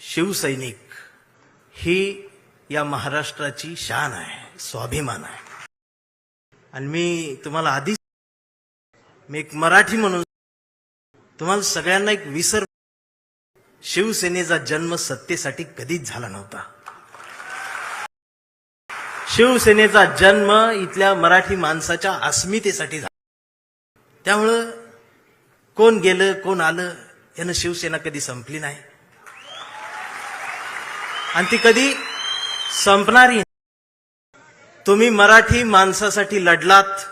शिवसैनिक ही या महाराष्ट्राची शान आहे, स्वाभिमान आहे. आणि मी तुम्हाला आधीच मी एक मराठी म्हणून तुम्हाला सगळ्यांना एक विसर, शिवसेनेचा जन्म सत्तेसाठी कधीच झाला नव्हता. शिवसेनेचा जन्म इथल्या मराठी माणसाच्या अस्मितेसाठी झाला. त्यामुळं कोण गेलं कोण आलं यानं शिवसेना कधी संपली नाही आणि ती कधी संपणारही नाही. तुम्ही मराठी माणसासाठी लढलात,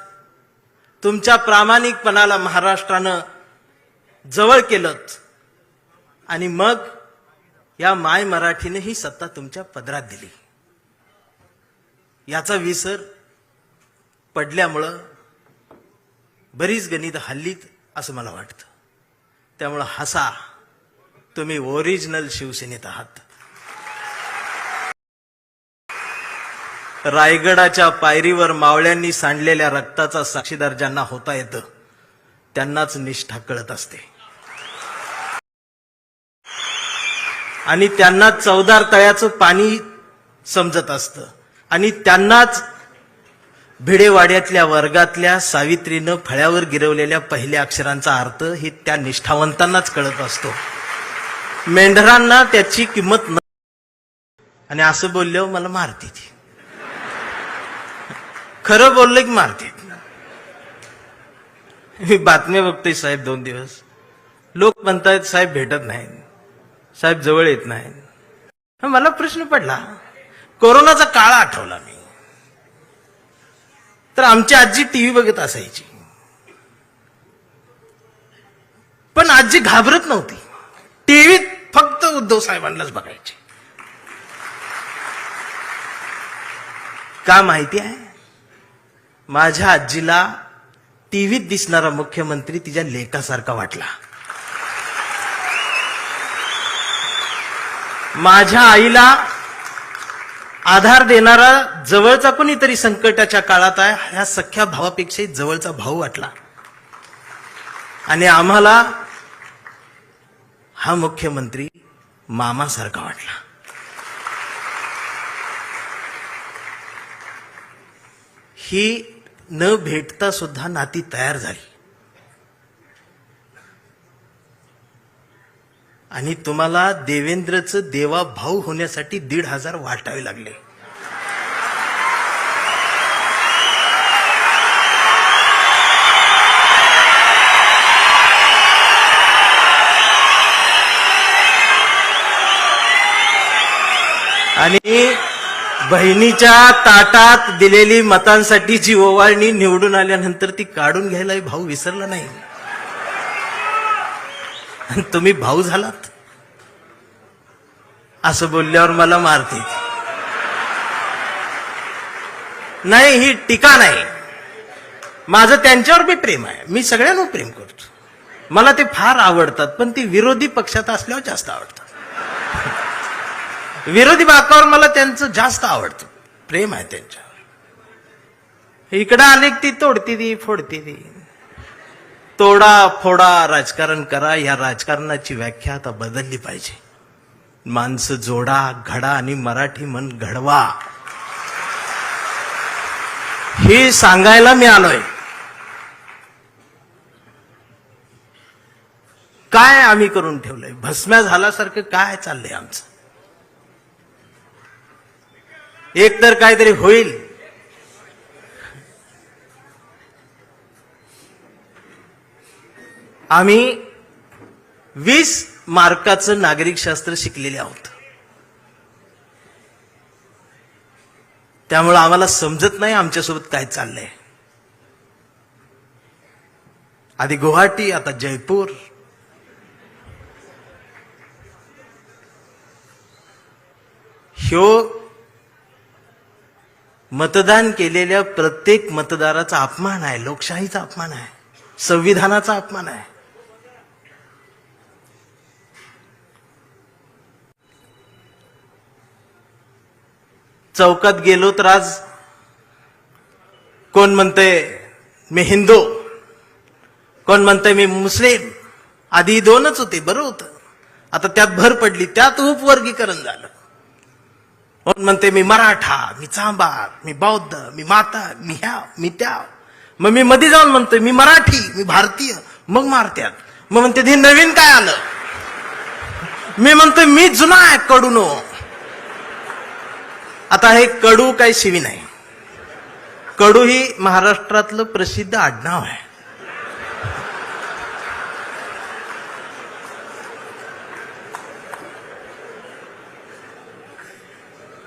तुमच्या प्रामाणिकपणाला महाराष्ट्रानं जवळ केलंत आणि मग या माय मराठीने ही सत्ता तुमच्या पदरात दिली. याचा विसर पडल्यामुळं बरीच गणित हल्लीत असं मला वाटतं. त्यामुळं हसा, तुम्ही ओरिजिनल शिवसेनेत आहात. रायगडाच्या पायरीवर मावळ्यांनी सांडलेल्या रक्ताचा साक्षीदार ज्यांना होता येतं त्यांनाच निष्ठा कळत असते आणि त्यांना चवदार तळ्याचं पाणी समजत असतं आणि त्यांनाच भिडेवाड्यातल्या वर्गातल्या सावित्रीनं फळ्यावर गिरवलेल्या पहिल्या अक्षरांचा अर्थ ही त्या निष्ठावंतांनाच कळत असतो. मेंढरांना त्याची किंमत न. आणि असं बोलल्यावर मला मारते ती. खरं बोललं की मारते. मी बातम्या बघतोय साहेब 2 दिवस, लोक म्हणतायत साहेब भेटत नाही, साहेब जवळ येत नाही. मला प्रश्न पडला, कोरोनाचा काळ आठवला मी. तर आमची आजी टीव्ही बघत असायची, पण आजी घाबरत नव्हती. टीव्हीत फक्त उद्धव साहेबांनाच बघायची. का माहिती आहे? माझ्या आजीला टीव्हीत दिसणारा मुख्यमंत्री तिच्या लेकासारखा वाटला. माझ्या आईला आधार देणारा जवळचा कोणीतरी संकटाच्या काळात आहे ह्या सख्या भावापेक्षाही जवळचा भाऊ वाटला. आणि आम्हाला हा मुख्यमंत्री मामासारखा वाटला. ही न भेटता सुद्धा नाती तयार झाली. आणि तुम्हाला देवेंद्रचं देवा भाऊ होण्यासाठी 1,500 वाटावे लागले. आणि बहिणीच्या ताटात दिलेली मतांसाठी जी ओवाळणी निवडून आल्यानंतर ती काढून घ्यायला भाऊ विसरला नाही. तुम्ही भाऊ झालात असं बोलल्यावर मला मारते. नाही, ही टीका नाही. माझं त्यांच्यावर बी प्रेम आहे, मी सगळ्यांवर प्रेम करतो. मला ते फार आवडतात, पण ती विरोधी पक्षात असल्यावर जास्त आवडतात. विरोधी बाकावर मला त्यांचं जास्त आवडतं, प्रेम आहे त्यांच्यावर. इकडं आले ती तोडती ती फोडती ती. तोडा फोडा राजकारण करा, या राजकारणाची व्याख्या आता बदलली पाहिजे. माणसं जोडा, घडा आणि मराठी मन घडवा, हे सांगायला मी आलोय. काय आम्ही करून ठेवलंय? भस्म्या झाल्यासारखं काय चाललंय आमचं? एक तर काहीतरी होईल. आम्ही 20 मार्काचं नागरिकशास्त्र शिकलेले आहोत. त्यामुळे आम्हाला समजत नाही आमच्यासोबत काय चाललंय. आधी गुवाहाटी, आता जयपूर. ह्यो मतदान केलेल्या प्रत्येक मतदाराचा अपमान आहे, लोकशाहीचा अपमान आहे, संविधानाचा अपमान आहे. चौकात गेलो तर आज कोण म्हणतंय मी हिंदू, कोण म्हणतंय मी मुस्लिम. आधी 2च होते, बरं होतं. आता त्यात भर पडली, त्यात उपवर्गीकरण झालं. कोण म्हणते मी मराठा, मी चांभार, मी बौद्ध, मी माता, मी ह्या, मी त्या. मग मी मध्ये जाऊन म्हणतोय मी मराठी, मी भारतीय, मग मारत्यात. मग म्हणते हे नवीन काय आलं. मी म्हणतोय मी जुना आहे, कडूनो. आता हे कडू काही शिवी नाही. कडू ही महाराष्ट्रातलं प्रसिद्ध आडनाव आहे.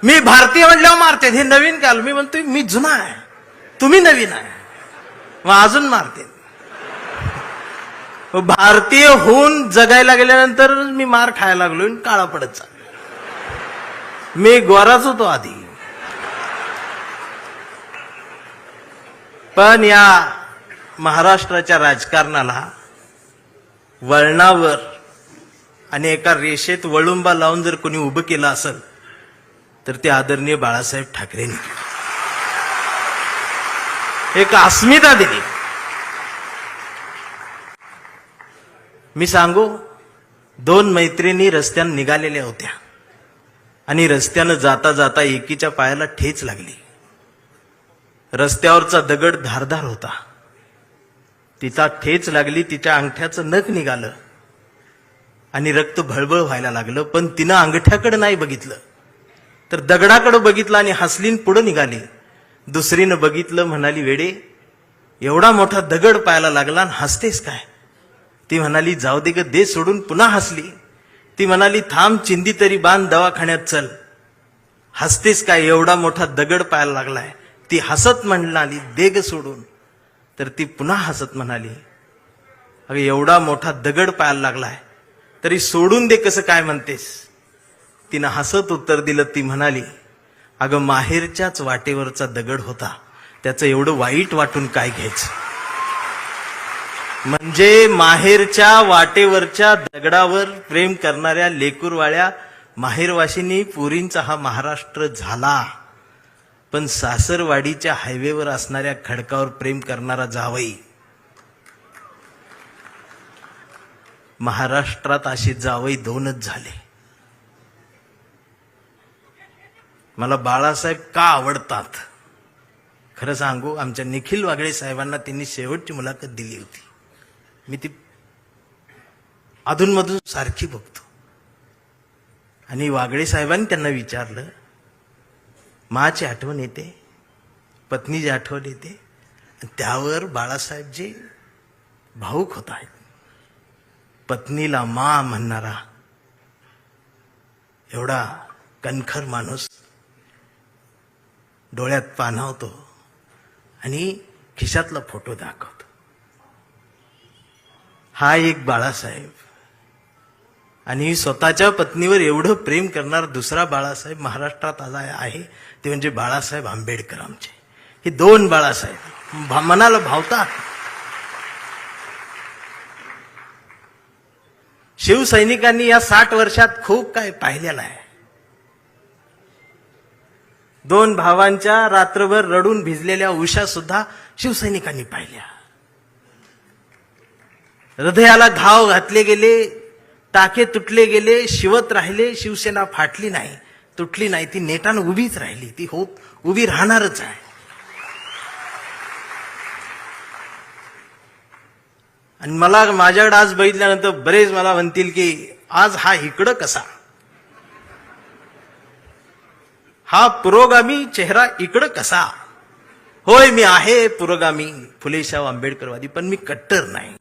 मी भारतीय म्हणल्यावर मारते, हे नवीन काय आलं. मी म्हणतोय मी जुना आहे, तुम्ही नवीन आहे, मग अजून मारते. भारतीय होऊन जगायला गेल्यानंतर मी मार खायला लागलो, काळा पडत चाललो. मी गोराच होतो आधी. पण या महाराष्ट्राच्या राजकारणाला वळणावर आणि एका रेषेत वळुंबा लावून जर कोणी उभं केलं असेल तर ते आदरणीय बाळासाहेब ठाकरेंनी एक अस्मिता दिली. मी सांगू, 2 मैत्रिणी रस्त्यानं निघालेल्या होत्या आणि रस्त्यानं जाता जाता एकीच्या पायाला ठेच लागली. रस्त्यावरचा दगड धारदार होता. तिचा ठेच लागली, तिच्या अंगठ्याचं नख निघालं आणि रक्त भळभळ व्हायला लागलं. पण तिनं अंगठ्याकडे नाही बघितलं, तर दगडाकडे बघितलं आणि हसलीन पुढे निघाली. दुसरीनं बघितलं, म्हणाली वेडे, एवढा मोठा दगड पायाला लागला आणि हसतेस काय. ती म्हणाली जाऊ दे ग, दे सोडून. पुन्हा हसली. ती म्हणाली थांब, चिंदी तरी बांध, दवाखान्यात चल. हसतेस काय, एवढा मोठा दगड पायाला लागलाय. ती हसत म्हणाली दे ग सोडून. तर ती पुन्हा हसत म्हणाली अगं एवढा मोठा दगड पायाला लागलाय तरी सोडून दे कसं काय म्हणतेस. तिनं हसत उत्तर दिलं. ती म्हणाली अगं माहेरच्याच वाटेवरचा दगड होता, त्याचं एवढं वाईट वाटून काय घ्यायचं. म्हणजे माहेरच्या वाटेवरच्या दगडावर प्रेम करणाऱ्या लेकूरवाळ्या माहेरवाशिनी पुरींचा हा महाराष्ट्र झाला. पण सासरवाडीच्या हायवेवर असणाऱ्या खडकावर प्रेम करणारा जावई, महाराष्ट्रात असे जावई 2च झाले. मला बाळासाहेब का आवडतात खरं सांगू, आमच्या निखिल वागळे साहेबांना त्यांनी शेवटची मुलाखत दिली होती. मी ती अधूनमधून सारखी बघतो. आणि वागळे साहेबांनी त्यांना विचारलं, माची आठवण येते, पत्नीची आठवण येते. त्यावर बाळासाहेब जे भाऊक होत आहेत. पत्नीला मा म्हणणारा एवढा कणखर माणूस डोळ्यात पाणावतो आणि खिशातला फोटो दाखवतो. हा एक बाळासाहेब. आणि स्वतःच्या पत्नीवर एवढं प्रेम करणारा दुसरा बाळासाहेब महाराष्ट्रात आला आहे, ते म्हणजे बाळासाहेब आंबेडकर. आमचे हे 2 बाळासाहेब मनाला भावतात. शिवसैनिकांनी या 60 वर्षात खूप काय पाहिलेलं आहे. 2 भावांच्या रात्रभर रडून भिजलेल्या उषा सुद्धा शिवसैनिकांनी पाहिल्या. हृदयाला घाव घातले गेले, टाके तुटले गेले, शिवत राहिले. शिवसेना फाटली नाही, तुटली नाही, ती नेटानं उभीच राहिली. ती उभी राहणारच आहे. आणि मला माझ्याकडे आज बघितल्यानंतर बरेच मला म्हणतील की आज हा इकडं कसा, हा पुरोगामी चेहरा इकडं कसा. होय, मी आहे पुरोगामी, फुलेशाह आंबेडकरवादी, पण मी कट्टर नाही.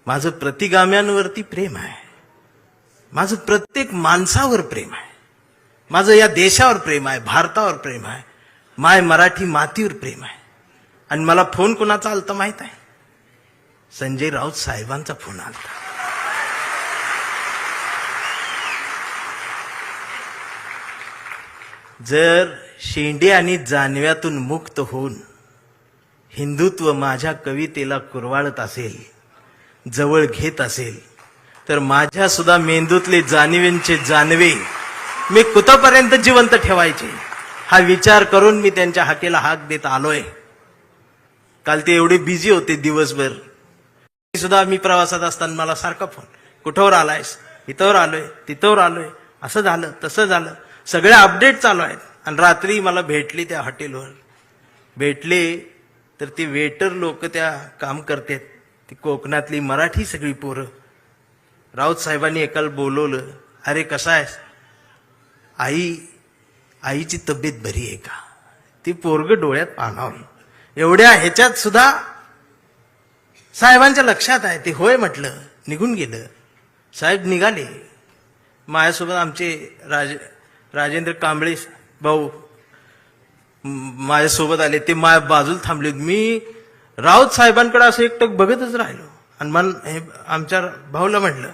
माझं प्रतिगाम्यांवरती प्रेम आहे. माझं प्रत्येक माणसावर प्रेम आहे. माझं या देशावर प्रेम आहे, भारतावर प्रेम आहे, माय मराठी मातीवर प्रेम आहे. आणि मला फोन कोणाचा आलता माहित आहे? संजय राऊत साहेबांचा फोन आलता. जर शेंडे आणि जानव्यातून मुक्त होऊन हिंदुत्व माझ्या कवितेला कुरवाळत असेल, जवळ घेत असेल, तर माझ्या सुद्धा मेंदूतले जानवेंचे जानवे मी कुठपर्यंत जिवंत ठेवायचे हा विचार करून मी त्यांच्या हाकेला हाक देत आलोय. काल ते एवढे बिझी होते दिवसभर. सुद्धा मी प्रवासात असताना मला सारखा फोन, कुठवर आलायस, इथवर आलोय, तिथवर आलोय, असं झालं तसं झालं, सगळे अपडेट चालू आहेत. आणि रात्री मला भेटली त्या हॉटेलवर. भेटले तर ती वेटर लोक त्या काम करतात, ती कोकणातली मराठी सगळी पोरं. राऊत साहेबांनी एकाला बोलवलं, अरे कसा आहेस? आईची तब्येत बरी आहे का? ती पोरग डोळ्यात पाणावलं. एवढ्या ह्याच्यात सुद्धा साहेबांच्या लक्षात आहे. ते होय म्हटलं, निघून गेलं. साहेब निघाले. माझ्यासोबत आमचे राजेंद्र कांबळे भाऊ माझ्यासोबत आले. ते माझ्या बाजूला थांबले. मी राऊत साहेबांकडे असं एकटक बघतच राहिलो. आणि आमच्या भाऊला म्हटलं,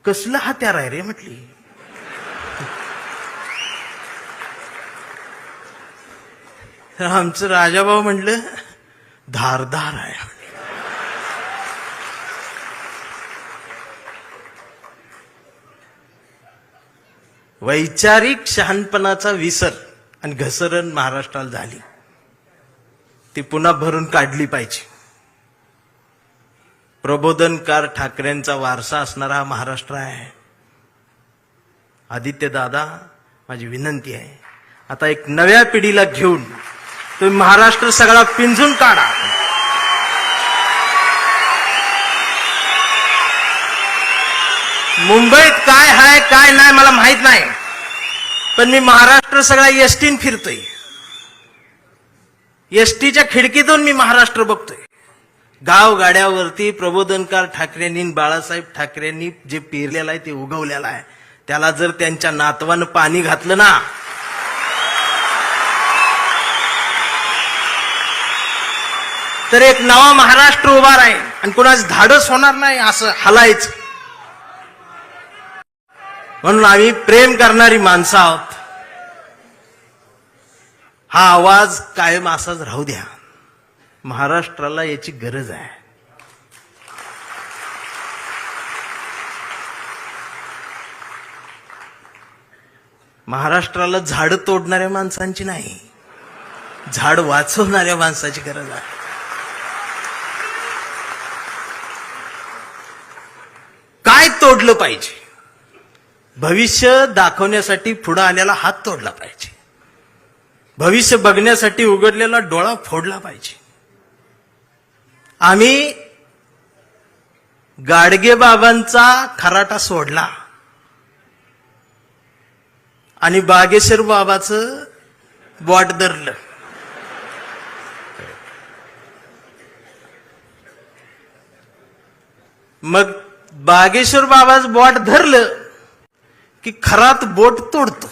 कसलं हत्यार आहे रे म्हटली. आमचं राजाभाऊ म्हटलं, धारदार आहे. वैचारिक शहाणपणाचा विसर आणि घसरण महाराष्ट्राला झाली. ती पुन्हा भरून काढली पाहिजे. प्रबोधनकार ठाकरेंचा वारसा असणारा हा महाराष्ट्र आहे. आदित्य दादा, माझी विनंती आहे, आता एक नव्या पिढीला घेऊन तुम्ही महाराष्ट्र सगळा पिंजून काढा. मुंबईत काय आहे काय नाही मला माहित नाही, पण मी महाराष्ट्र सगळा एसटीन फिरतोय. एसटीच्या खिडकीतून मी महाराष्ट्र बघतोय. गावगाड्यावरती प्रबोधनकार ठाकरेंनी, बाळासाहेब ठाकरेंनी जे पेरलेलं आहे ते उगवलेलं आहे. त्याला जर त्यांच्या नातवानं पाणी घातलं ना, तर एक नवा महाराष्ट्र उभा राहील आणि कुणाच धाडस होणार नाही असं हलायचं. म्हणून आम्ही प्रेम करणारी माणसं आहोत. हा आवाज कायम असाच राहू द्या. महाराष्ट्राला याची गरज आहे. महाराष्ट्राला झाड तोडणाऱ्या माणसांची नाही, झाड वाचवणाऱ्या माणसाची गरज आहे. काय तोडलं पाहिजे? भविष्य दाखवण्यासाठी पुढे आलेला हात तोडला पाहिजे. भविष्य बघण्यासाठी उघडलेला डोळा फोडला पाहिजे. आम्ही गाडगे बाबांचा खराटा सोडला आणि बागेश्वर बाबाचं बॉट धरलं. मग बागेश्वर बाबाचं बॉट धरलं की खरात बोट तोडतो.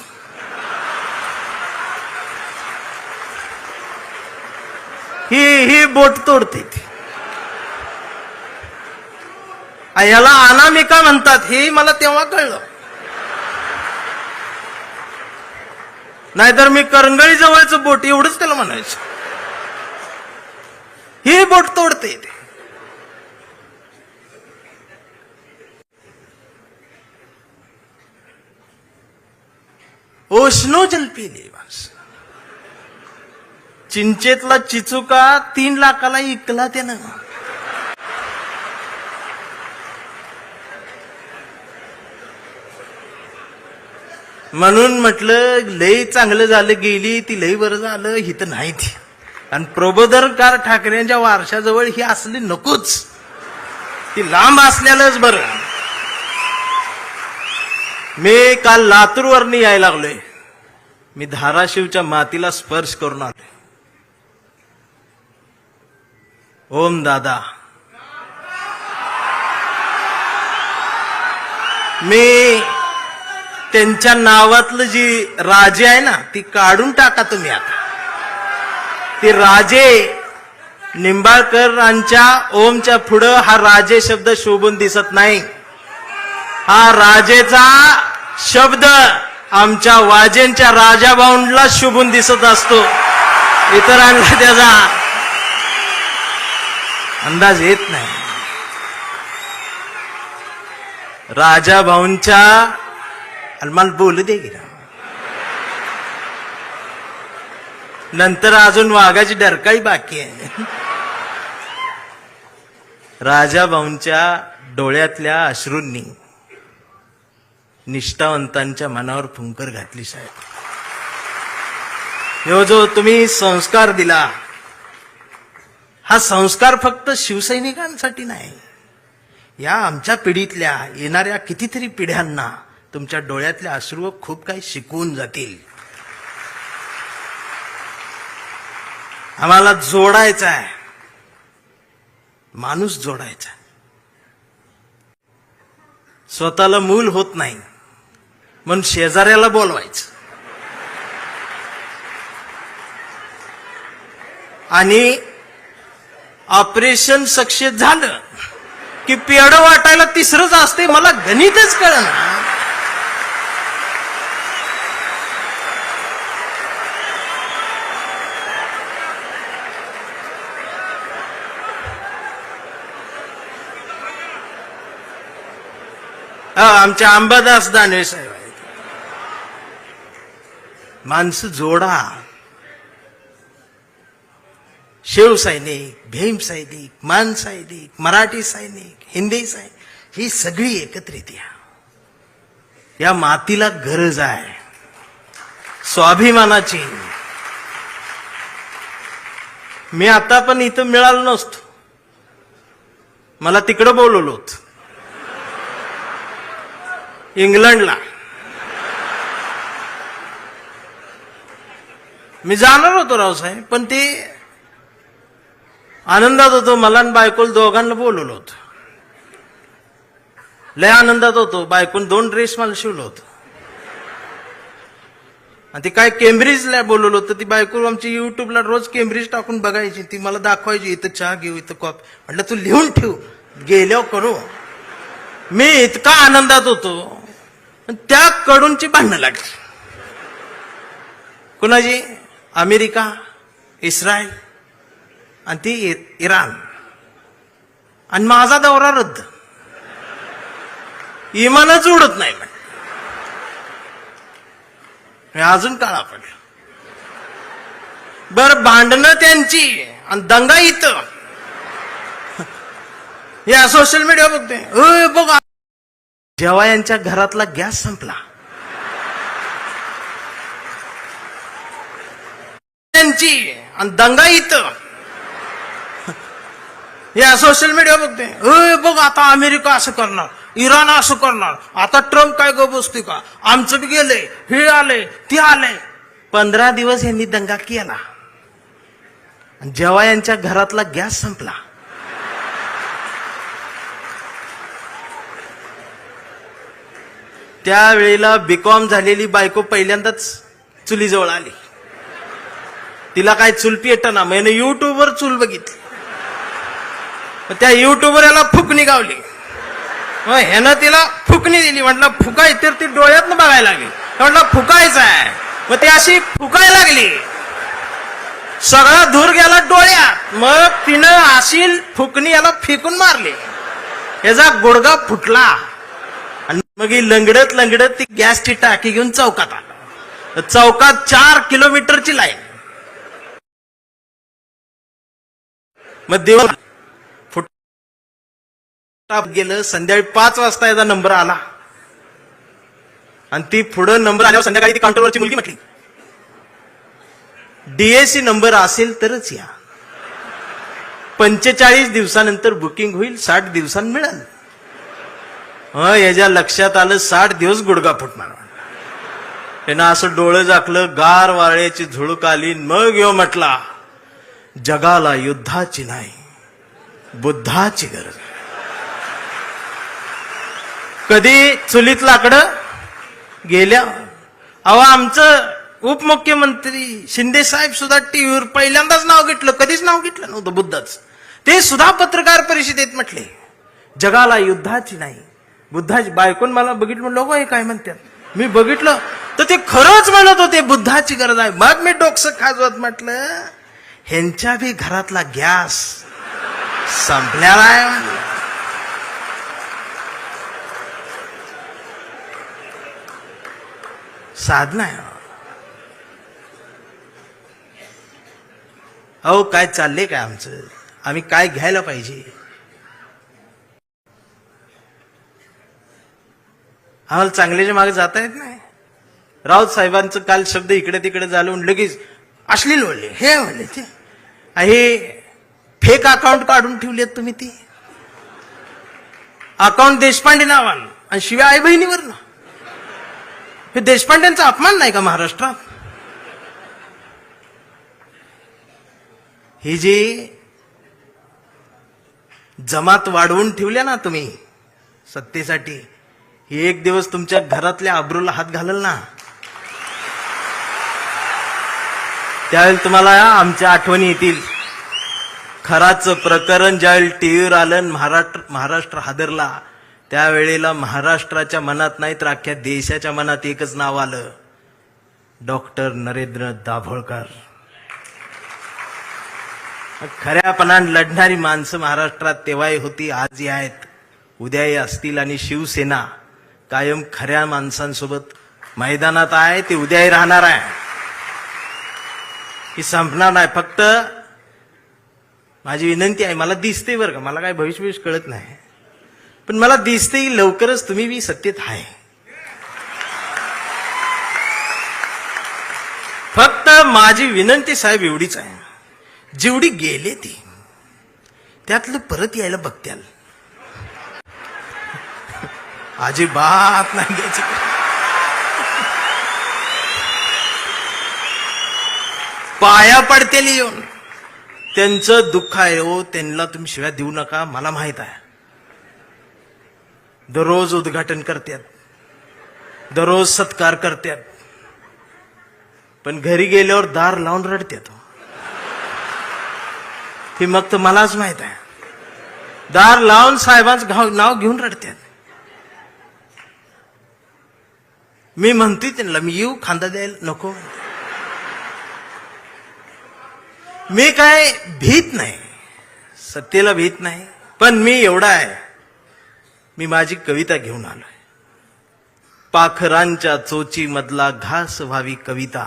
ही बोट तोडते. याला अनामिका म्हणतात हे मला तेव्हा कळलं. नाहीतर मी करंगळी जवळचं बोट एवढंच त्याला म्हणायचं. ही बोट तोडते. ओशनो जल पिले बस. चिंचेतला चिचुका 3 लाखाला इकला त्यानं. म्हणून म्हटलं लय चांगलं झालं, गेली ती लय बरं झालं, ही तर नाही ती. आणि प्रबोधनकार ठाकरेंच्या वारशाजवळ ही असली नकोच, ती लांब असलेलंच बरं. मी काल लातूरवरनं यायला लागलोय. मी धाराशिवच्या मातीला स्पर्श करून आलोय. ओम दादा, मी त्यांच्या नावातलं जी राजे आहे ना ती काढून टाका तुम्ही. आता ती राजे निंबाळकरांच्या ओमच्या पुढं हा राजे शब्द शोभून दिसत नाही. हा राजेचा शब्द आमच्या वाजेंच्या राजाभाऊंला शोभून दिसत असतो. इतरांना त्याचा अंदाज येत नाही. राजाभाऊंच्या मला बोलू दे गिरा. नंतर अजून वाघाची डरकाळी बाकी आहे. राजाभाऊंच्या डोळ्यातल्या अश्रूंनी निष्ठावंतांच्या मनावर फुंकर घातली साहेब. ह्यो जो तुम्ही संस्कार दिला, हा संस्कार फक्त शिवसैनिकांसाठी नाही, या आमच्या पिढीतल्या येणाऱ्या कितीतरी पिढ्यांना तुमच्या डोळ्यातले अश्रू खूप काही शिकवून जातील. आम्हाला जोडायचा आहे, माणूस जोडायचा आहे. स्वतःला मूल होत नाही म्हणून शेजाऱ्याला बोलवायचं आणि ऑपरेशन सक्सेस झालं की पेड वाटायला तिसरंच असते. मला गणितच कळना. आमच्या अंबादास दानवे साहेब आहेत. माणसं जोडा. शिवसैनिक, भीम सैनिक, मान सैनिक, मराठी सैनिक, हिंदी सैनिक, ही सगळी एकत्रित या मातीला गरज आहे स्वाभिमानाची. मी आता पण इथं मिळालो नसतो, मला तिकडं बोलवलं होतं इंग्लंडला. मी जाणार होतो रावसाहेब, पण ते आनंदात होतो. मला आणि बायकोला दोघांना बोलवलं होतं. लय आनंदात होतो. बायकोन 2 ड्रेस मला शिवलं होतं आणि ते काय केम्ब्रिजला बोलवलं होतं. ती बायको आमची युट्यूबला रोज केम्ब्रिज टाकून बघायची. ती मला दाखवायची, इथं चहा घेऊ, इथं कॉफी. म्हटलं तू लिहून ठेव, गेल्यावर करू. मी इतका आनंदात होतो, त्या कडूनची भांडणं लागली. कुणाची? अमेरिका, इस्रायल आणि ती इराण. आणि माझा दौरा रद्द. इमानच उडत नाही. अजून काळा पडला. बर, भांडणं त्यांची आणि दंगा इथं. या सोशल मीडिया बघते. बघा, जेव्हा यांच्या घरातला गॅस संपला, त्यांची आणि दंगा इथं. या सोशल मीडिया बघते. बघ, आता अमेरिका असं करणार, इराण असं करणार, आता ट्रम्प काय गप बसते का, आमचं बी गेले, हे आले, ते आले. 15 दिवस यांनी दंगा केला. जेव्हा यांच्या घरातला गॅस संपला, त्यावेळेला बीकॉम झालेली बायको पहिल्यांदाच चुलीजवळ आली. तिला काय चूल पेटना. मैंने युट्यूबवर चूल बघितली. त्या युट्यूबवर याला फुकणी गावली. ह्यानं तिला फुकणी दिली. म्हटलं फुकाय, तर ती डोळ्यातनं बघायला लागली. म्हटलं फुकायचं आहे. मग ती अशी फुकायला लागली, सगळा धूर गेला डोळ्यात. मग तिनं अशी फुकणी याला फेकून मारली. याचा गुडगा फुटला. आणि मग ही लंगडत लंगडत ती गॅसची टाकी घेऊन चौकात आला. चौकात 4 किलोमीटरची लाईन. मग दिवस गेलं. संध्याकाळी 5 वाजता याचा नंबर आला आणि ती पुढं नंबर आल्यावर संध्याकाळी ती काउंटरवरची मुलगी म्हटली, डीएसी नंबर असेल तरच या. 45 दिवसानंतर बुकिंग होईल, 60 दिवसांनी मिळेल. याच्या लक्षात आलं 60 दिवस गुडगा फुटणार. त्यानं असं डोळं झाकलं, गार वाऱ्याची झुळूक आली. मग यो म्हटला, जगाला युद्धाची नाही, बुद्धाची गरज. कधी चुलीत लाकडं गेल्या. अहो, आमचं उपमुख्यमंत्री शिंदे साहेब सुद्धा टीव्हीवर पहिल्यांदाच नाव घेतलं, कधीच नाव घेतलं नव्हतं बुद्धाचं. ते सुद्धा पत्रकार परिषदेत म्हटले, जगाला युद्धाची नाही, बुद्धाची. बायकोन मला बघितलं, म्हणलं हे काय म्हणतात. मी बघितलं तर ते खरंच म्हणत होते, बुद्धाची गरज आहे. मग मी डोकसं खाजवत म्हटलं, ह्यांच्या बी घरातला गॅस संपलेला आहे. साधना आहे. अहो, काय चाललंय काय आमचं, आम्ही काय घ्यायला पाहिजे. आम्हाला चांगल्याच्या मागे जाता येत नाही. राऊत साहेबांचं काल शब्द इकडे तिकडे झालं लगेच अश्लील बोलले, हे म्हणले ते. हे फेक अकाउंट काढून ठेवलेत तुम्ही. ती अकाउंट देशपांडे नावानं आणि शिवाय आई बहिणीवर ना. हे देशपांड्यांचा अपमान नाही का महाराष्ट्रात? ही जी जमात वाढवून ठेवल्या ना तुम्ही सत्तेसाठी, ही एक दिवस तुमच्या घरातल्या आबरूला हात घालल ना. त्यावेळेला तुम्हाला आमच्या आठवणी येतील. खराचं प्रकरण ज्यावेळी टीव्हीवर आलं, महाराष्ट्र हादरला, त्यावेळेला महाराष्ट्राच्या मनात नाही तर अख्ख्या देशाच्या मनात एकच नाव आलं, डॉक्टर नरेंद्र दाभोळकर. खऱ्यापणाने लढणारी माणसं महाराष्ट्रात तेव्हाही होती, आजही आहेत, उद्याही असतील. आणि शिवसेना कायम खऱ्या माणसांसोबत मैदानात आहे, ती उद्याही राहणार आहे, ही संपणार नाही. फक्त माझी विनंती आहे, मला दिसते बरं का, मला काय भविष्य कळत नाही, पण मला दिसते लवकरच तुम्ही बी सत्तेत आहे. फक्त माझी विनंती साहेब एवढीच आहे, जेवढी गेले ती त्यातलं परत यायला बघत्याल, अजिबात नाही घ्यायची. पाया पडतेल येऊन. त्यांचं दुःख आहे हो, त्यांना तुम्ही शिव्या देऊ नका, मला माहित आहे. दररोज उद्घाटन करतात, दररोज सत्कार करतात, पण घरी गेल्यावर दार लावून रडतात. हे मग तर मलाच माहित आहे, दार लावून साहेबांचं नाव घेऊन रडतात. मी म्हणतोय त्यांना, मी येऊ खांदा द्यायला नको. मी काय भीत नाही, सत्तेला भीत नाही, पण मी एवढा आहे, मी माझी कविता घेऊन आलोय. पाखरांच्या चोची मधला घास व्हावी कविता,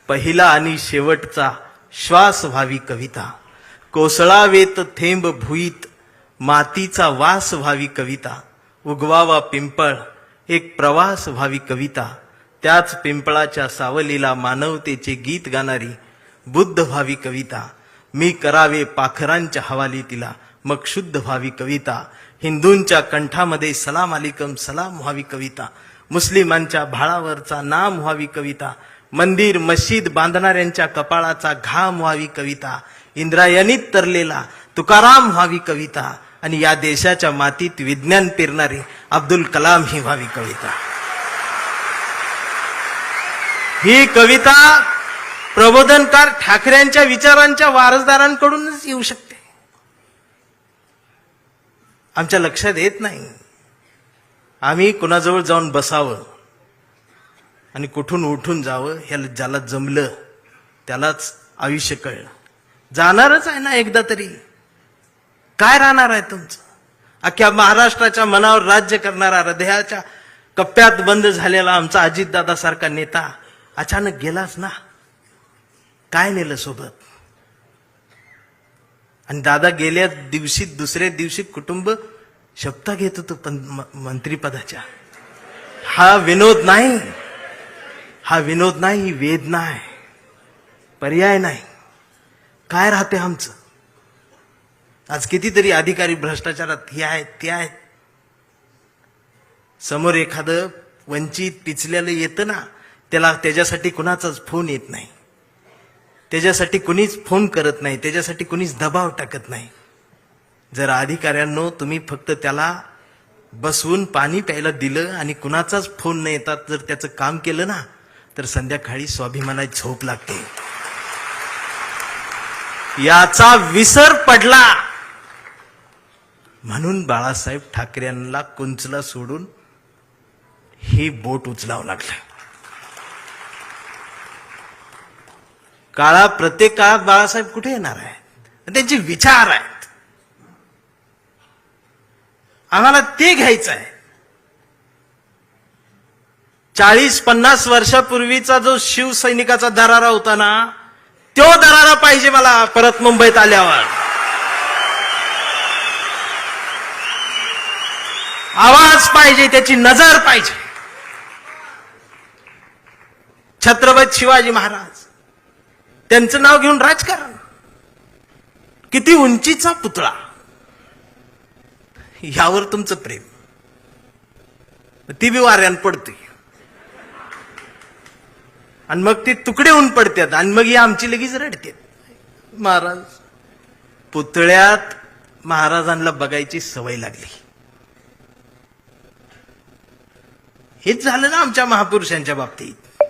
पहिला आणि शेवटचा श्वास व्हावी कविता, कोसळावेत थेंब भुईत मातीचा वास व्हावी कविता, उगवावा पिंपळ एक प्रवास व्हावी कविता, त्याच पिंपळाच्या सावलीला मानवतेचे गीत गाणारी बुद्ध व्हावी कविता, मी करावे पाखरांच्या हवाली तिला मग शुद्ध व्हावी कविता, हिंदूंच्या कंठामध्ये सलाम अलिकम सलाम व्हावी कविता, मुस्लिमांच्या भाळावरचा नाम व्हावी कविता, मंदिर मस्जिद बांधणाऱ्यांच्या कपाळाचा घाम व्हावी कविता, इंद्रायणीत तरलेला तुकाराम व्हावी कविता, आणि या देशाच्या मातीत विज्ञान पेरणारे अब्दुल कलाम ही व्हावी कविता. ही कविता प्रबोधनकार ठाकरेंच्या विचारांच्या वारसदारांकडूनच येऊ शकते. आमच्या लक्षात येत नाही. आम्ही कुणाजवळ जाऊन बसावं आणि कुठून उठून जावं, ह्याला ज्याला जमलं त्यालाच आयुष्य कळलं. जाणारच आहे ना एकदा तरी. काय राहणार आहे तुमचं? अख्ख्या महाराष्ट्राच्या मनावर राज्य करणारा, हृदयाच्या कप्प्यात बंद झालेला आमचा अजितदादा सारखा नेता अचानक गेलाच ना. काय नेलं सोबत? आणि दादा गेल्या दिवशी दुसऱ्या दिवशी कुटुंब शपथा घेत होतं मंत्रीपदाच्या. हा विनोद नाही, हा विनोद नाही, ही वेदना आहे, पर्याय नाही. काय राहते आमचं? आज कितीतरी अधिकारी भ्रष्टाचारात हे आहेत ते आहेत. समोर एखादं वंचित पिचलेलं येतं ना, त्याच्यासाठी कुणाचाच फोन येत नाही, त्याच्यासाठी कुणीच फोन करत नाही, त्याच्यासाठी कुणीच दबाव टाकत नाही. जर अधिकाऱ्यांनो तुम्ही फक्त त्याला बसवून पाणी प्यायला दिलं आणि कुणाचाच फोन न येतात जर त्याचं काम केलं ना, तर संध्याकाळी स्वाभिमानाची झोप लागते. याचा विसर पडला म्हणून बाळासाहेब ठाकरेंना कुंचला सोडून ही बोट उचलावं लागलं. प्रत्येक काळात बाळासाहेब कुठे येणार आहेत? त्यांचे विचार आहेत, आम्हाला ते घ्यायचं आहे. 40-50 वर्षापूर्वीचा जो शिवसैनिकाचा दरारा होता ना, तो दरारा पाहिजे मला परत मुंबईत आल्यावर. आवाज पाहिजे, त्याची नजर पाहिजे. छत्रपती शिवाजी महाराज, त्यांचं नाव घेऊन राजकारण. किती उंचीचा पुतळा, यावर तुमचं प्रेम. ती बी वाऱ्यान पडते आणि मग ती तुकडे होऊन पडतात आणि मग ही आमची लगेच रडतात. महाराज, पुतळ्यात महाराजांना बघायची सवय लागली. हेच झालं ना आमच्या महापुरुषांच्या बाबतीत.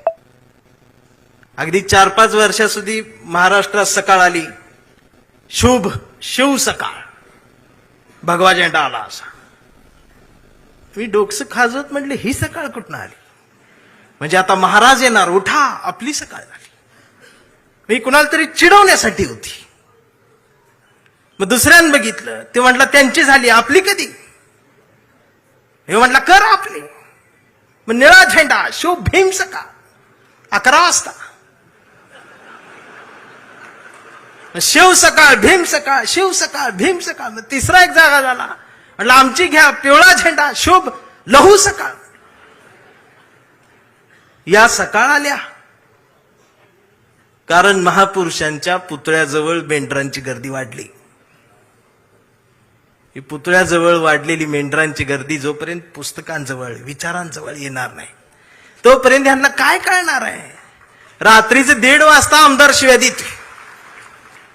अगदी 4-5 वर्षाસુધી महाराष्ट्रात सकाळ आली, शुभ शिव सकाळ, भगवा झेंडा आला असा. मी डोकसं खाजवत म्हटले, ही सकाळ कुठं आली? म्हणजे आता महाराज येणार, उठा, आपली सकाळ झाली. मी कुणाला तरी चिडवण्यासाठी होती. मग दुसऱ्यानं बघितलं, ते म्हटलं त्यांची झाली, आपली कधी? हे म्हटलं कर आपली. मग निळा झेंडा, शुभ भीम सकाळ, 11 वाजता. शिव सकाळ, भीम सकाळ, शिव सकाळ, भीम सकाळ. मग तिसरा एक जागा झाला, म्हटलं आमची घ्या, पिवळा झेंडा, शुभ लहू सकाळ. या सकाळ आल्या कारण महापुरुषांच्या पुतळ्याजवळ मेंढरांची गर्दी वाढली. ही पुतळ्याजवळ वाढलेली मेंढरांची गर्दी जोपर्यंत पुस्तकांजवळ, विचारांजवळ येणार नाही, तोपर्यंत यांना काय कळणार आहे? रात्रीचे 1:30 वाजता आमदार शिव्या देते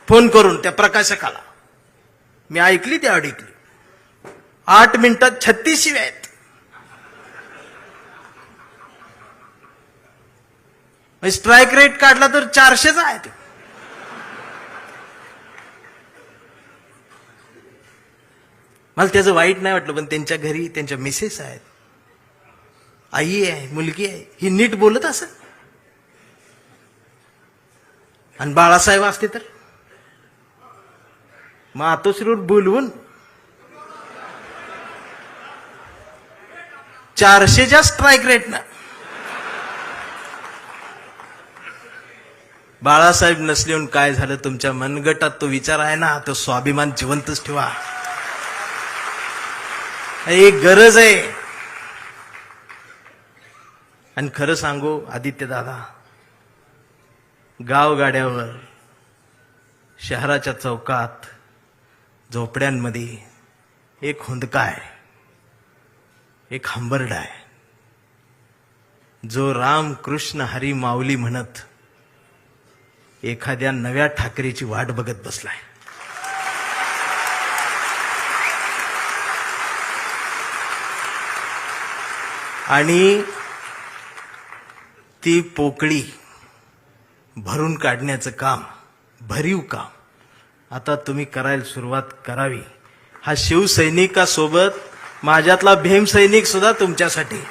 फोन करून त्या प्रकाशकाला. मी ऐकली, त्या ऐकली. 8 मिनिटात 36 शिव्या आहेत. स्ट्राईक रेट काढला तर 400चा आहे ते. मला त्याचं वाईट नाही वाटलं, पण त्यांच्या घरी त्यांच्या मिसेस आहेत, आई आहे, मुलगी आहे, ही नीट बोलत असेल. आणि बाळासाहेब असते तर मातोश्रीवर बोलवून 400च्या स्ट्राईक रेटनं. बाळासाहेब नसले काय झालं? तुमच्या मनगटात तो विचार आहे ना, तो स्वाभिमान जिवंतच ठेवा. एक गरज आहे. आणि खरं सांगू आदित्य दादा, गावगाड्यावर, शहराच्या चौकात, झोपड्यांमध्ये एक हुंदका आहे, एक हंबरडा आहे, जो राम कृष्ण हरी माऊली म्हणत एखाद्या नव्या ठाकरेची वाट बघत बसलाय. आणि ती पोकळी भरून काढण्याचं काम, भरीव काम आता तुम्ही करायला सुरुवात करावी. हा शिवसैनिकासोबत माझ्यातला भीमसैनिक सुद्धा तुमच्यासाठी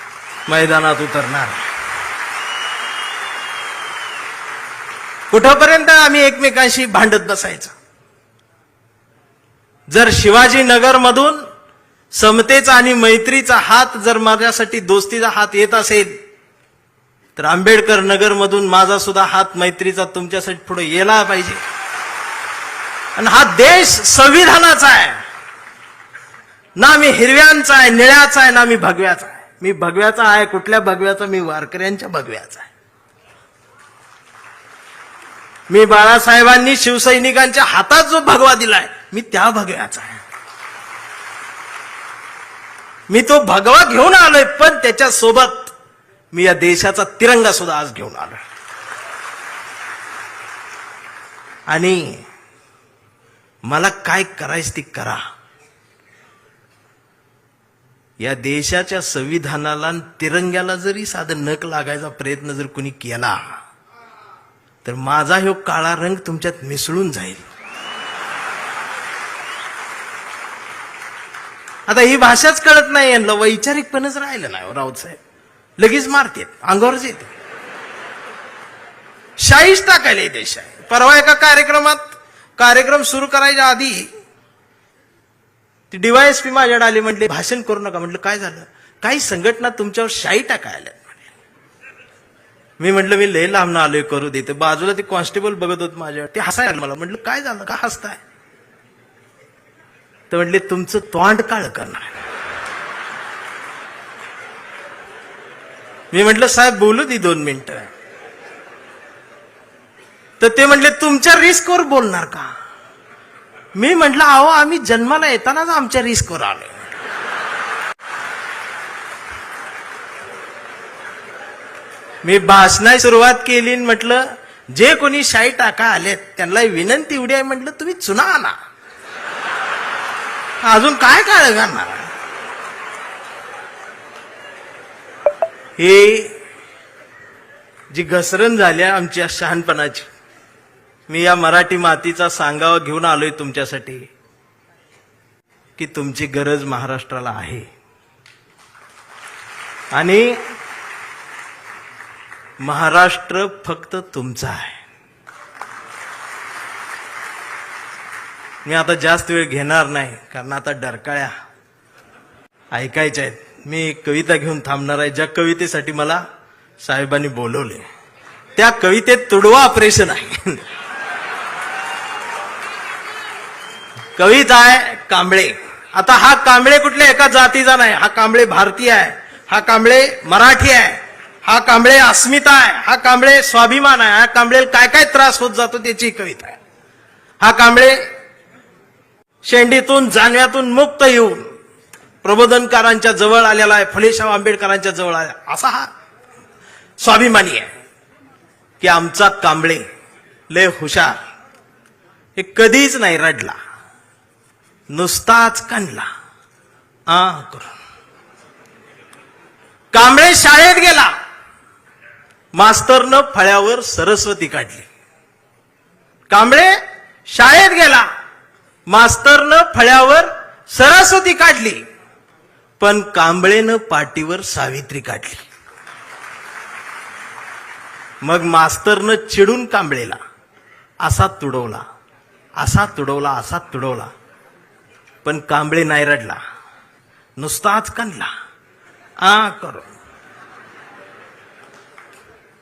मैदानात उतरणार. कुठपर्यंत आम्ही एकमेकांशी भांडत बसायचं? जर शिवाजीनगर मधून समतेचा आणि मैत्रीचा हात, जर माझ्यासाठी दोस्तीचा हात येत असेल, तर आंबेडकर नगर मधून माझा सुद्धा हात मैत्रीचा तुमच्यासाठी पुढे येला पाहिजे. आणि हा देश संविधानाचा आहे ना, मी हिरव्यांचा आहे, निळ्याचा आहे, ना मी भगव्याचा आहे. मी भगव्याचा आहे. कुठल्या भगव्याचा? मी वारकऱ्यांच्या भगव्याचा आहे. मी बाळासाहेबांनी शिवसैनिकांच्या हातात जो भगवा दिलाय, मी त्या भगव्याचा आहे. मी तो भगवा घेऊन आलोय, पण त्याच्या सोबत मी या देशाचा तिरंगा सुद्धा आज घेऊन आलोय. आणि मला काय करायचं ते करा. या देशाच्या संविधानाला, तिरंग्याला जरी साधं नख लागायचा प्रयत्न जर कोणी केला, तर माझा ह्यो काळा रंग तुमच्यात मिसळून जाईल. आता ही भाषाच कळत नाही यांना, वैचारिकपणच राहिलं नाही. राऊत साहेब लगेच मारतात, अंगावरच येते. शाईच टाकायला देश आहे. परवा एका कार्यक्रम सुरू करायच्या आधी ती DYSP माझ्याकडे आली, म्हटले भाषण करू नका. म्हटलं काय झालं? काही संघटना तुमच्यावर शाई टाकायला. मी म्हटलं मी लय लांब आलोय, करू देते. बाजूला ते कॉन्स्टेबल बघत होत माझ्यावर, ते हसायला मला. म्हटलं काय झालं, का हसताय? तर म्हटले तुमचं तोंड काळ करणार. मी म्हटलं साहेब बोलू दे 2 मिनिटं. तर ते म्हटले तुमच्या रिस्कवर बोलणार का? मी म्हटलं अहो आम्ही जन्माला येतानाच आमच्या रिस्कवर आलो. मी भाषणाची सुरुवात केली आणि म्हटलं जे कोणी शाई टाका आलेत त्यांना विनंती एवढी आहे, म्हटलं तुम्ही चुना आणा, अजून काय काय करणार. हे जी घसरण झाल्या आमच्या शहाणपणाची, मी या मराठी मातीचा सांगावा घेऊन आलोय तुमच्यासाठी की तुमची गरज महाराष्ट्राला आहे. आणि महाराष्ट्र फक्त तुमचा आहे. मी आता जास्त वेळ घेणार नाही कारण आता डरकाळ्या ऐकायच्या आहेत. मी एक कविता घेऊन थांबणार आहे, ज्या कवितेसाठी मला साहेबांनी बोलवले. त्या कवितेत तुडवा ऑपरेशन आहे. कविता आहे कांबळे. आता हा कांबळे कुठल्या एका जातीचा नाही, हा कांबळे भारतीय आहे, हा कांबळे मराठी आहे, हा कांबळे अस्मिता आहे, हा कांबळे स्वाभिमान आहे, हा कांबळे काय काय त्रास होत जातो त्याची कविता आहे. हा कांबळे शेंडीतून जानव्यातून मुक्त येऊन प्रबोधनकारांच्या जवळ आलेला आहे, फुलेशाह आंबेडकरांच्या जवळ आला, असा हा स्वाभिमानी आहे की आमचा कांबळे लय हुशार. हे कधीच नाही रडला, नुसताच कांडला करून. कांबळे शाळेत गेला, मास्तरनं फळ्यावर सरस्वती काढली. कांबळे शाळेत गेला, मास्तरनं फळ्यावर सरस्वती काढली, पण कांबळेनं पाटीवर सावित्री काढली. मग मास्तरनं चिडून कांबळेला असा तुडवला, असा तुडवला, असा तुडवला, पण कांबळे नाही रडला, नुसताच कांडला करून.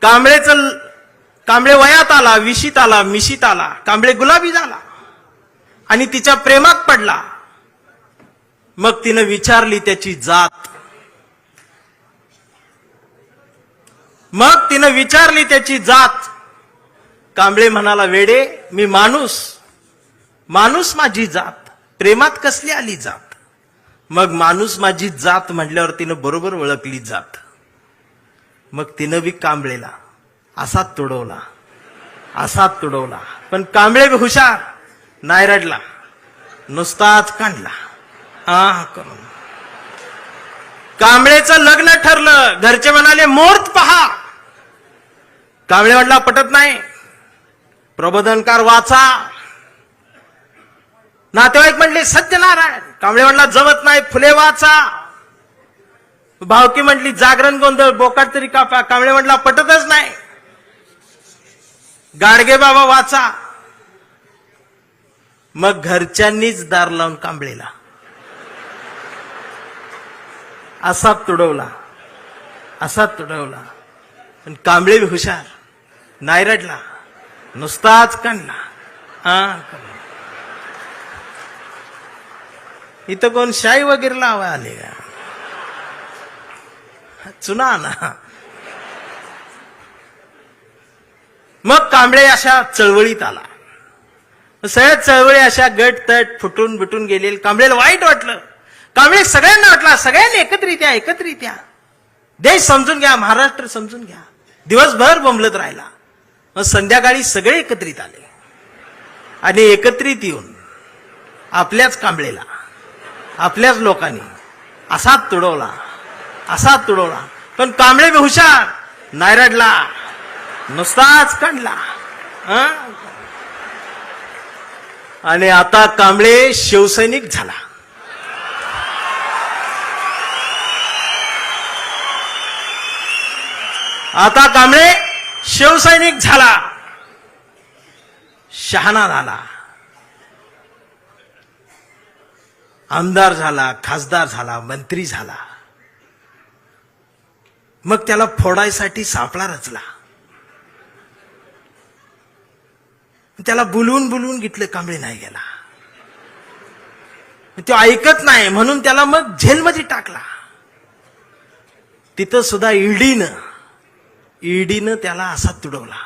कांबळे वयात आला, विशीत आला, मिशीत आला, कांबळे गुलाबी झाला आणि तिच्या प्रेमात पडला. मग तिनं विचारली त्याची जात, मग तिनं विचारली त्याची जात. कांबळे म्हणाला वेडे मी माणूस, माणूस माझी जात, प्रेमात कसली आली जात. मग माणूस माझी जात म्हटल्यावर तिनं बरोबर ओळखली जात. मग तिनं बी कांबळेला असा तुडवला, असा तुडवला, पण कांबळे बी हुशार, नाही रडला, नुसताच कांडला करून. कांबळेचं लग्न ठरलं. घरचे म्हणाले मुहूर्त पहा. कांबळे म्हटला पटत नाही, प्रबोधनकार वाचा. नातेवाईक म्हटले सत्यनारायण. कांबळे म्हटला जमत नाही, फुले वाचा. भावकी म्हटली जागरण गोंधळ बोकाट तरी कापा. कांबळे म्हटला पटतच नाही, गाडगे बाबा वाचा. मग घरच्यांनीच दार लावून कांबळेला असा तुडवला, असा तुडवला, पण कांबळे बी हुशार, नाही रडला, नुसताच कांडला. इथं कोण शाई वगैरे लावा आले का? चुना ना. मग कांबळे अशा चळवळीत आला. सगळ्या चळवळी अशा गट तट फुटून बिटून गेले. कांबळेला वाईट वाटलं. कांबळे सगळ्यांना वाटला, सगळ्यांनी एकत्रित या, देश समजून घ्या, महाराष्ट्र समजून घ्या. दिवसभर बोंबलत राहिला. मग संध्याकाळी सगळे एकत्रित आले आणि एकत्रित येऊन आपल्याच कांबळेला, आपल्याच लोकांनी असा तुडवला, असा तुडवला, पण कांबळे बी हुशार, नाही रडला, नुसताच कांडला. आणि आता कांबळे शिवसैनिक झाला. आता कांबळे शिवसैनिक झाला, शहाणा झाला, आमदार झाला, खासदार झाला, मंत्री झाला. मग त्याला फोडायसाठी सापळा रचला. त्याला बोलवून बोलवून घेतलं, कांबळे नाही गेला. तो ऐकत नाही म्हणून त्याला मग जेलमध्ये टाकला. तिथं सुद्धा ईडीनं त्याला असा तुडवला,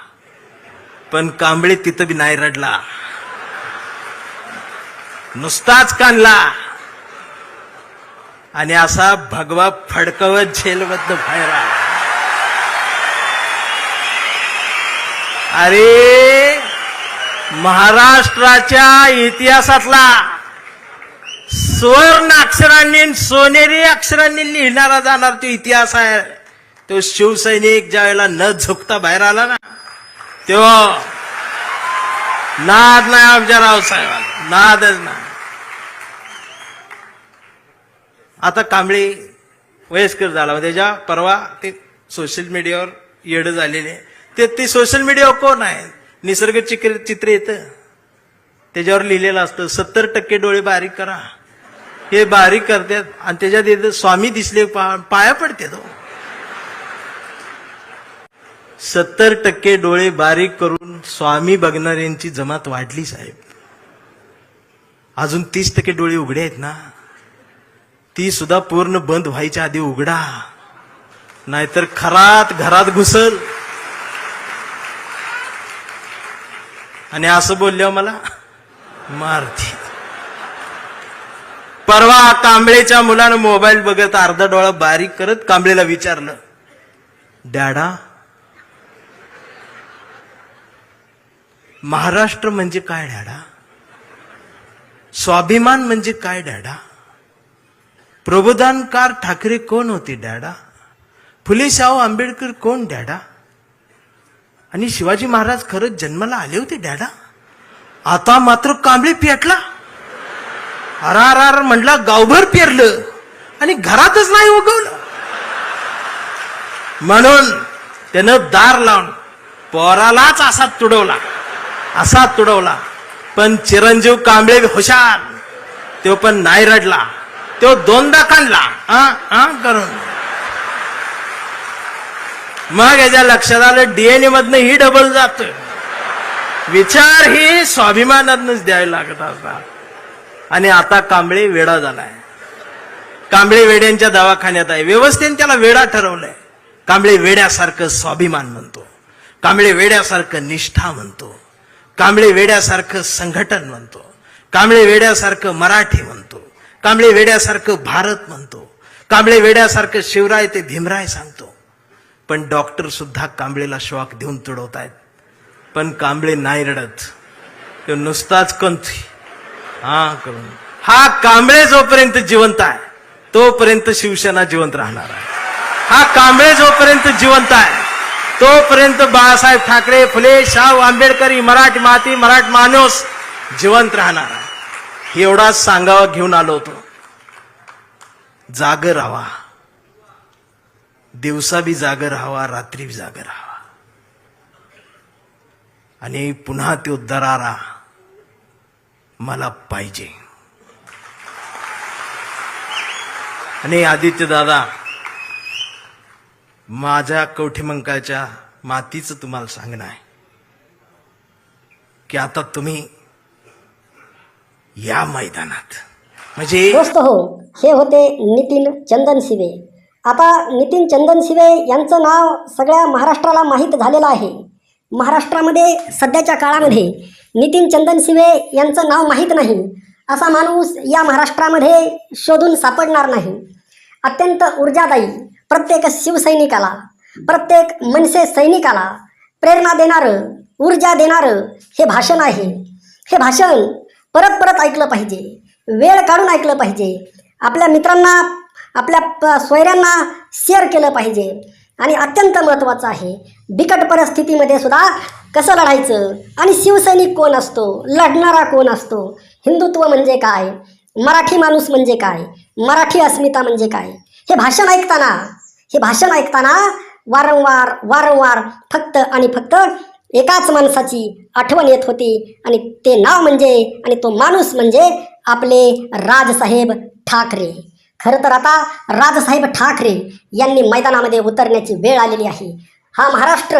पण कांबळे तिथं बी नाही रडला, नुसताच कानला आणि असा भगवा फडकवत झेलबद्ध बाहेर आला. अरे महाराष्ट्राच्या इतिहासातला सुवर्ण अक्षरांनी सोनेरी अक्षरांनी लिहिणारा जाणार तो इतिहास आहे. तो शिवसैनिक ज्या वेळेला न झुकता बाहेर आला ना, तेव्हा नाद नाही आमच्या रावसाहेबांना, नादच नाही. आता कांबळे वयस्कर झाला, त्याच्या परवा ते सोशल मीडियावर येडं झालेले. ते सोशल मीडियावर कोण आहे, निसर्ग चित्र येतं, त्याच्यावर लिहिलेलं असतं 70% डोळे बारीक करा. हे बारीक करतात आणि त्याच्यात येतं स्वामी दिसले पाया पडते. तो 70% डोळे बारीक करून स्वामी बघणाऱ्यांची जमात वाढली साहेब. अजून 30% डोळे उघडे आहेत ना, ती सुद्धा पूर्ण बंद व्हायच्या आधी उघडा, नाहीतर खरात घरात घुसल. आणि असं बोलल्यावर मला मारती. परवा कांबळेच्या मुलानं मोबाईल बघत अर्धा डोळा बारीक करत कांबळेला विचारलं, डॅडा महाराष्ट्र म्हणजे काय डॅडा, स्वाभिमान म्हणजे काय डॅडा, प्रबोधनकार ठाकरे कोण होते डॅडा, फुले शाहू आंबेडकर कोण डॅडा, आणि शिवाजी महाराज खरंच जन्माला आले होते डॅडा. आता मात्र कांबळे पेटला. अरार म्हटला, गावभर पेरलं आणि घरातच नाही उगवलं. म्हणून त्यानं दार लावून पोरालाच असा तुडवला. पण चिरंजीव कांबळे हुशार, तो पण नाही रडला, तो दोनदा काढला करून. मग याच्या लक्षात आलं डीएनए मधनं ही डबल जात. विचार ही स्वाभिमानातनच द्यायला लागत असतात. आणि आता कांबळे वेडा झालाय. कांबळे वेड्यांच्या दवाखान्यात आहे. व्यवस्थेने त्याला वेडा ठरवलंय. कांबळे वेड्यासारखं स्वाभिमान म्हणतो, कांबळे वेड्यासारखं निष्ठा म्हणतो, कांबळे वेड्यासारखं संघटन म्हणतो, कांबळे वेड्यासारखं मराठी म्हणतो, कांबळे वेड्यासारखं भारत म्हणतो, कांबळे वेड्यासारखं शिवराय ते भीमराय सांगतो. पण डॉक्टर सुद्धा कांबळेला शॉक देऊन तुडवतायत. पण कांबळे नाही रडत, तो नुसताच कंथी करून. हा कांबळे जोपर्यंत जिवंत आहे तोपर्यंत शिवसेना जिवंत राहणार आहे. हा कांबळे जोपर्यंत जिवंत आहे तोपर्यंत बाळासाहेब ठाकरे, फुले शाहू आंबेडकर, मराठी माती, मराठी माणूस जिवंत राहणार आहे. एवढाच सांगावा घेऊन आलो होतो. जागर राहावा, दिवसा बी जागर राहावा, रात्री बी जागर राहावा. आणि पुन्हा तो दरारा मला पाहिजे. आणि आदित्य दादा, माझ्या कवठीमंकाळच्या मातीचं तुम्हाला सांगणं आहे की आता तुम्ही या मैदानात म्हणजे दोस्त हो, हे होते नितीन चंदनशिवे. आता नितीन चंदनशिवे यांचं नाव सगळ्या महाराष्ट्राला माहीत झालेलं आहे. महाराष्ट्रामध्ये सध्याच्या काळामध्ये नितीन चंदनशिवे यांचं नाव माहीत नाही असा माणूस या महाराष्ट्रामध्ये शोधून सापडणार नाही. अत्यंत ऊर्जादायी, प्रत्येक शिवसैनिकाला, प्रत्येक मनसे सैनिकाला प्रेरणा देणारं, ऊर्जा देणारं हे भाषण आहे. हे भाषण परत परत ऐकलं पाहिजे, वेळ काढून ऐकलं पाहिजे, आपल्या मित्रांना, आपल्या सोयऱ्यांना शेअर केलं पाहिजे. आणि अत्यंत महत्त्वाचं आहे, बिकट परिस्थितीमध्ये सुद्धा कसं लढायचं आणि शिवसैनिक कोण असतो, लढणारा कोण असतो, हिंदुत्व म्हणजे काय, मराठी माणूस म्हणजे काय, मराठी अस्मिता म्हणजे काय, हे भाषण ऐकताना वारंवार फक्त आणि फक्त एकाच माणसाची आठवण येत होती. आणि ते नाव म्हणजे आणि तो माणूस म्हणजे आपले राजसाहेब ठाकरे. खरं तर आता राजसाहेब ठाकरे यांनी मैदानामध्ये उतरण्याची वेळ आलेली आहे. हा महाराष्ट्र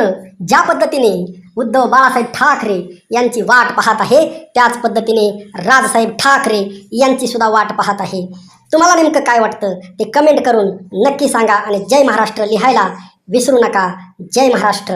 ज्या पद्धतीने उद्धव बाळासाहेब ठाकरे यांची वाट पाहत आहे, त्याच पद्धतीने राजसाहेब ठाकरे यांची सुद्धा वाट पाहत आहे. तुम्हाला नेमकं काय वाटतं ते कमेंट करून नक्की सांगा आणि जय महाराष्ट्र लिहायला विसरू नका. जय महाराष्ट्र.